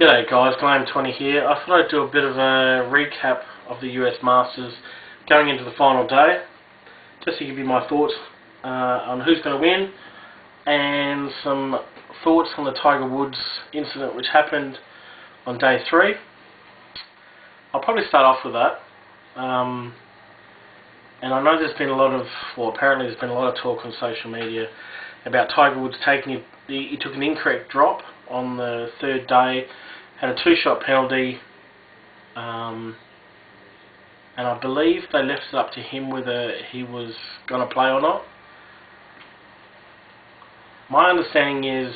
G'day guys, Glam20 here. I thought I'd do a bit of a recap of the US Masters going into the final day, just to give you my thoughts on who's going to win, and some thoughts on the Tiger Woods incident which happened on day 3. I'll probably start off with that. And I know there's been a lot of, well, apparently there's been a lot of talk on social media about Tiger Woods taking, he took an incorrect drop on the 3rd day, had a 2-shot penalty, and I believe they left it up to him whether he was going to play or not. My understanding is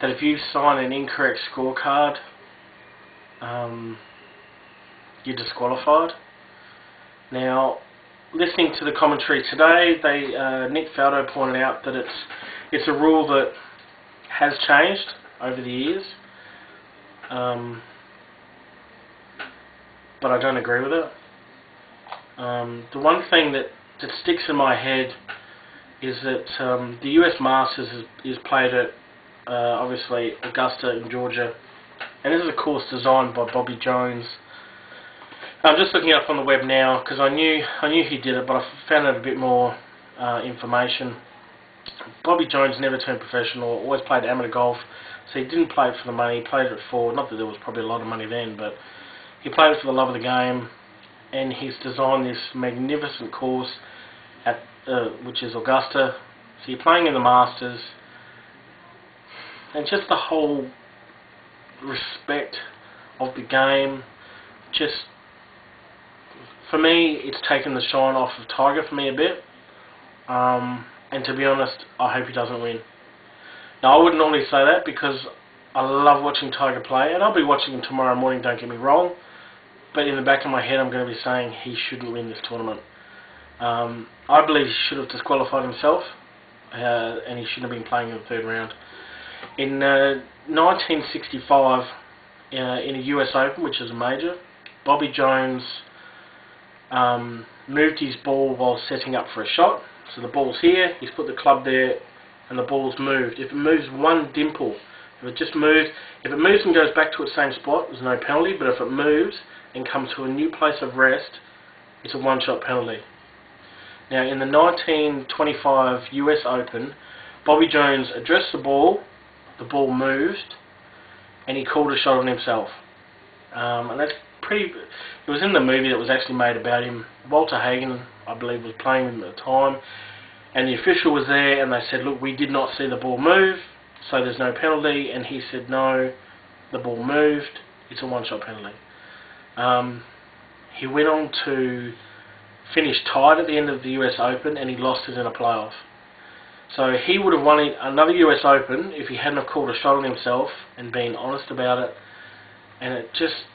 that if you sign an incorrect scorecard, you're disqualified. Now, listening to the commentary today, Nick Faldo pointed out that it's a rule that has changed over the years, but I don't agree with it. The one thing that sticks in my head is that the US Masters is played at obviously Augusta in Georgia, and this is a course designed by Bobby Jones. I'm just looking up on the web now because I knew he did it, but I found out a bit more information. Bobby Jones never turned professional, always played amateur golf, so he didn't play it for the money. He played it for, not that there was probably a lot of money then, but he played it for the love of the game, and he's designed this magnificent course at which is Augusta. So you're playing in the Masters, and just the whole respect of the game, just for me, it's taken the shine off of Tiger for me a bit. And to be honest, I hope he doesn't win. Now, I wouldn't normally say that because I love watching Tiger play, and I'll be watching him tomorrow morning, don't get me wrong. But in the back of my head, I'm going to be saying he shouldn't win this tournament. I believe he should have disqualified himself, and he shouldn't have been playing in the 3rd round. In 1965, in a US Open, which is a major, Bobby Jones moved his ball while setting up for a shot. So the ball's here, he's put the club there, and the ball's moved. If it moves one dimple, if it moves and goes back to its same spot, there's no penalty, but if it moves and comes to a new place of rest, it's a 1-shot penalty. Now, in the 1925 US Open, Bobby Jones addressed the ball moved, and he called a shot on himself. And that's pretty, it was in the movie that was actually made about him. Walter Hagen, I believe, was playing with him at the time, and the official was there, and they said, look, we did not see the ball move, so there's no penalty, and he said, no, the ball moved, it's a 1-shot penalty. He went on to finish tied at the end of the US Open, and he lost it in a playoff. So he would have won another US Open if he hadn't have called a shot on himself and been honest about it, and it just,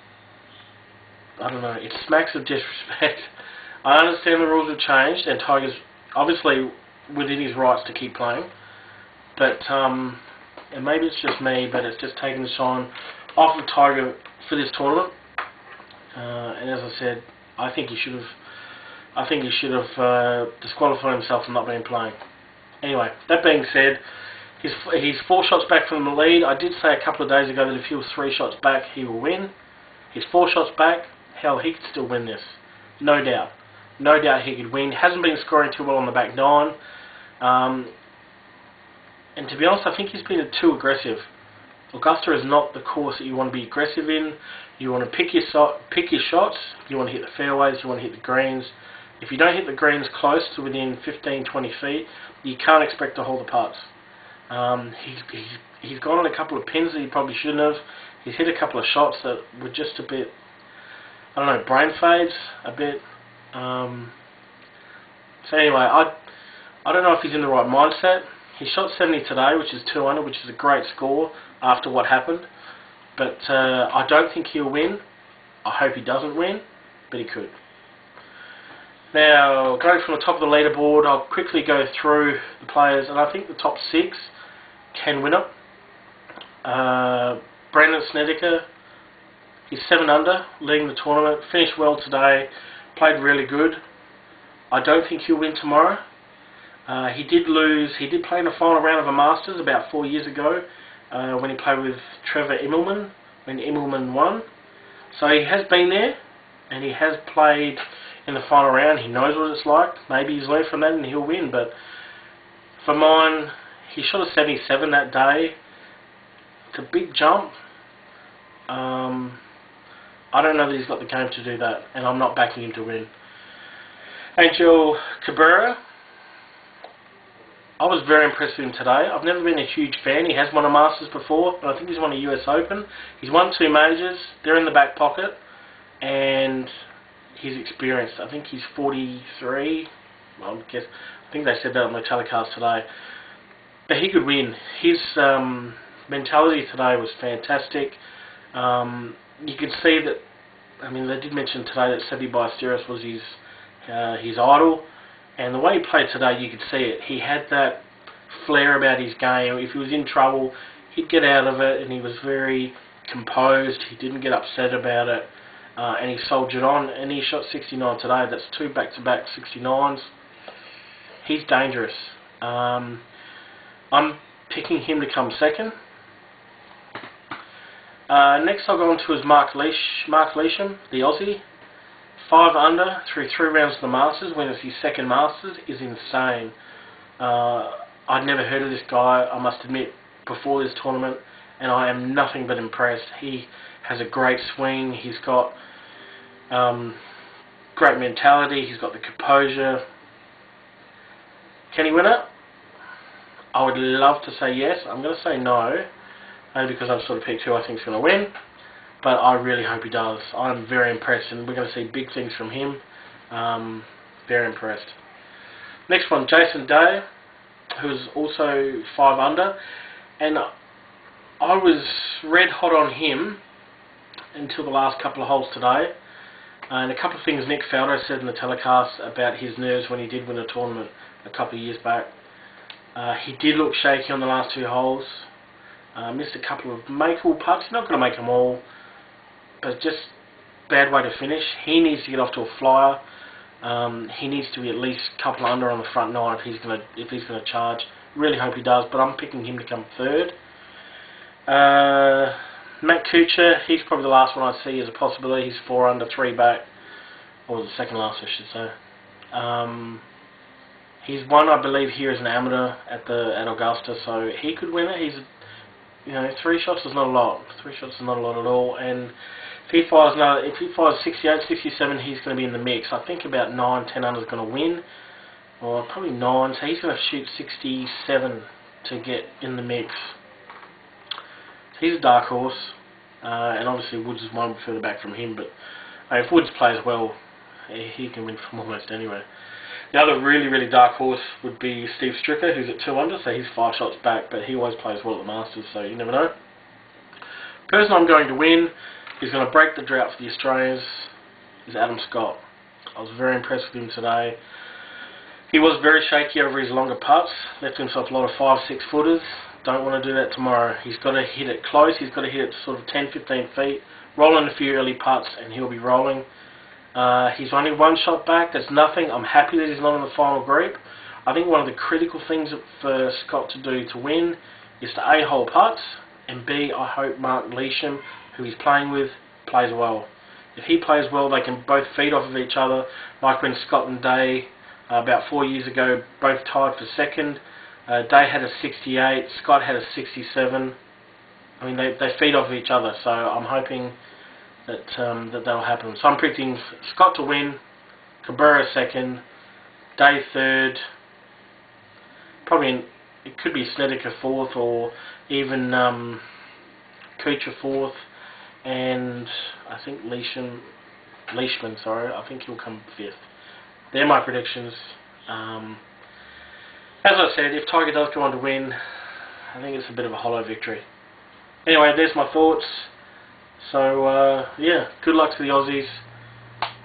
I don't know, it smacks of disrespect. I understand the rules have changed, and Tiger's obviously within his rights to keep playing, but and maybe it's just me, but it's just taking the shine off of Tiger for this tournament. And as I said, I think he should have disqualified himself from not being playing. Anyway, that being said, he's 4 shots back from the lead. I did say a couple of days ago that if he was 3 shots back, he will win. He's 4 shots back. Hell, he could still win this. No doubt. No doubt he could win. Hasn't been scoring too well on the back 9. And to be honest, I think he's been too aggressive. Augusta is not the course that you want to be aggressive in. You want to pick your shots. You want to hit the fairways. You want to hit the greens. If you don't hit the greens close to within 15-20 feet, you can't expect to hold the putts. He's gone on a couple of pins that he probably shouldn't have. He's hit a couple of shots that were just a bit, I don't know, brain fades a bit. So anyway, I don't know if he's in the right mindset. He shot 70 today, which is 2 under, which is a great score after what happened. But I don't think he'll win. I hope he doesn't win, but he could. Now, going from the top of the leaderboard, I'll quickly go through the players, and I think the top 6 can win it. Brandon Snedeker, he's 7 under, leading the tournament, finished well today, played really good. I don't think he'll win tomorrow. He did play in the final round of a Masters about 4 years ago, when he played with Trevor Immelman, when Immelman won. So he has been there, and he has played in the final round. He knows what it's like. Maybe he's learned from that and he'll win. But for mine, he shot a 77 that day. It's a big jump. I don't know that he's got the game to do that, and I'm not backing him to win. Angel Cabrera, I was very impressed with him today. I've never been a huge fan. He has won a Masters before, but I think he's won a US Open. He's won 2 majors. They're in the back pocket, and he's experienced. I think he's 43. Well, I think they said that on the telecast today. But he could win. His mentality today was fantastic. You could see that. I mean, they did mention today that Seve Ballesteros was his idol, and the way he played today, you could see it. He had that flair about his game. If he was in trouble, he'd get out of it, and he was very composed. He didn't get upset about it, and he soldiered on. And he shot 69 today. That's 2 back-to-back 69s. He's dangerous. I'm picking him to come second. Next I'll go on to is Mark Leishman, the Aussie. 5 under through 3 rounds of the Masters when it's his second Masters is insane. I'd never heard of this guy, I must admit, before this tournament, and I am nothing but impressed. He has a great swing, he's got great mentality, he's got the composure. Can he win it? I would love to say yes. I'm going to say no, only because I've sort of picked who I think is going to win. But I really hope he does. I'm very impressed, and we're going to see big things from him. Very impressed. Next one, J.Day, who's also 5 under, and I was red hot on him until the last couple of holes today. And a couple of things Nick Faldo said in the telecast about his nerves when he did win a tournament a couple of years back. He did look shaky on the last 2 holes. Missed a couple of makeable putts. He's not going to make them all, but just bad way to finish. He needs to get off to a flyer. He needs to be at least a couple under on the front 9 if he's going to charge. Really hope he does, but I'm picking him to come third. Matt Kucher, he's probably the last one I see as a possibility. He's 4 under, 3 back, or the second last, I should say. He's won, I believe, here as an amateur at Augusta, so he could win it. He's 3 shots is not a lot. 3 shots is not a lot at all. And if he fires 68, 67, he's going to be in the mix. I think about 9, 10 under is going to win, or probably 9. So he's going to shoot 67 to get in the mix. So he's a dark horse, and obviously Woods is one further back from him. But if Woods plays well, he can win from almost anywhere. The other really, really dark horse would be Steve Stricker, who's at 2 under, so he's 5 shots back, but he always plays well at the Masters, so you never know. The person I'm going to win, who's going to break the drought for the Australians, is Adam Scott. I was very impressed with him today. He was very shaky over his longer putts, left himself a lot of 5-6 footers. Don't want to do that tomorrow. He's got to hit it close, he's got to hit it sort of 10-15 feet, roll in a few early putts, and he'll be rolling. He's only 1 shot back. That's nothing. I'm happy that he's not in the final group. I think one of the critical things for Scott to do to win is to A, hole putts, and B, I hope Mark Leishman, who he's playing with, plays well. If he plays well, they can both feed off of each other, like when Scott and Day, about 4 years ago, both tied for second. Day had a 68, Scott had a 67. I mean, they feed off of each other, so I'm hoping that that'll happen. So I'm predicting Scott to win, Cabrera second, Day third, probably it could be Snedeker 4th, or even Kucher 4th, and I think Leishman, I think he'll come 5th. They're my predictions. As I said, if Tiger does go on to win, I think it's a bit of a hollow victory. Anyway, there's my thoughts. So, yeah, good luck to the Aussies.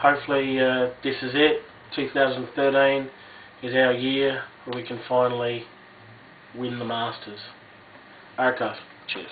Hopefully this is it. 2013 is our year where we can finally win the Masters. Alright guys, cheers.